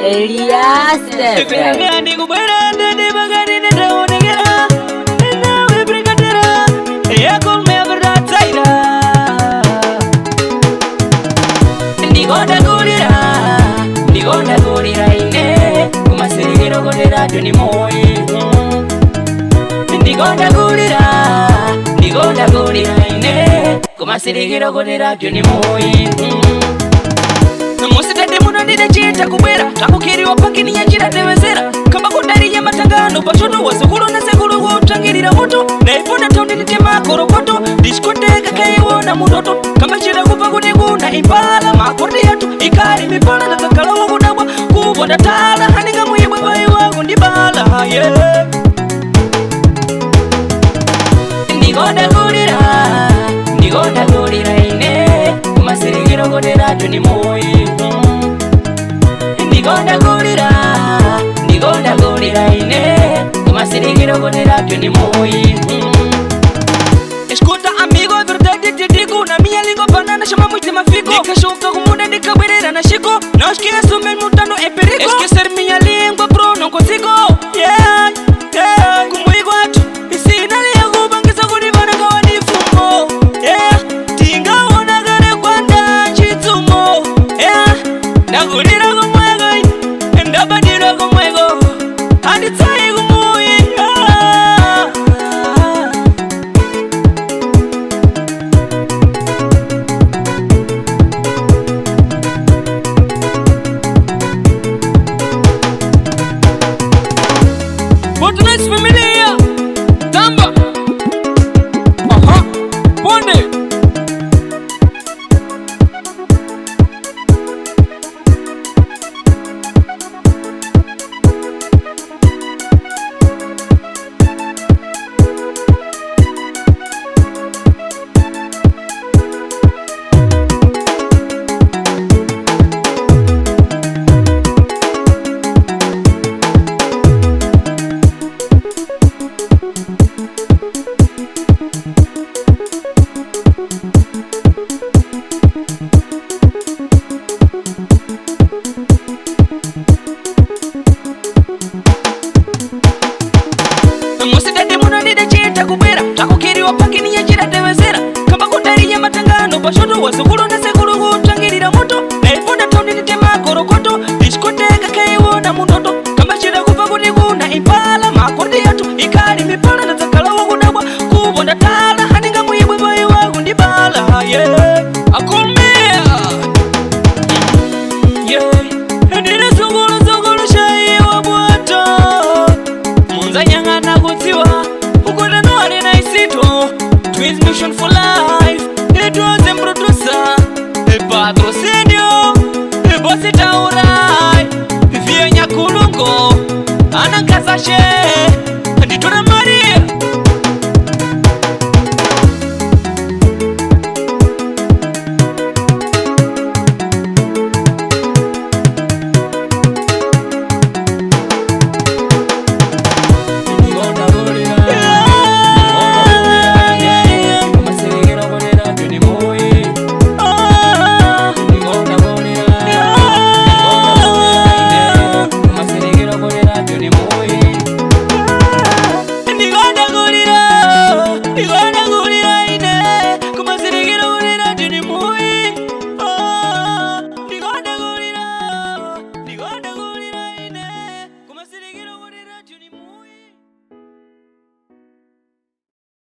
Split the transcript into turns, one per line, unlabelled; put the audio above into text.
Elias Ndigonda gulira ine kumasirigiro godera joni moyi. Ndigonda gulira ine kumasirigiro godera joni moyi. Musitende muno ndine chita kubwera takukiriwa pakini ya chira tewezera kamba kudari ya matangano pashono wasukulu na sekulu wotangirira moto na ipona taundi nitema korokoto diskoteka kaiwona mudoto kamba chira kupa kuniguna impala makordi yatu ikari mipala na kakala wakudabwa kubonda tala haninga mwibwe bayi wangu ndibala yeah. Ndigonda gulira ine kumasirigiro godera joni moyi. Ndigonda gulira ine kumasirigiro godera joni moyi. Escuta amigo, é verdade te digo, na minha língua banana chama muito mafico. Nikashuka kumunda nikabwerera na shiko, não esqueço mesmo tando é perigo. Esquecer minha língua bro, não consigo. Yeah, yeah. Como igual isina liago bangisa kunibana kawani fumo. Yeah, tinga ona gare kwanda chitumo. Yeah, nagulira kumwego, ndabadira kumwego, anditsai kumuyi. Fortnite familia Tamba Bonde Musitende muno ndine chita kubwera takukiriwa pakini ya chira tewezera kamba kudari ya matangano pashoto wasukulu na sekulu wotangirira moto na ipona taundi nitema korokoto diskoteka kaiwona mudoto kamba chira kupa kuniguna impala makordi yatu ikari mipala na zakala wakudabwa kubonda tala haninga mwibwe bayi wangu ndibala yeah. Akumea yeah. Ndine zungulu shayi wa bwato munza nyangana kutsiwa ukona no arena isito Twins Mission for Life. It was a producer patrocinio bosi taurai via nyakulungo anakasashe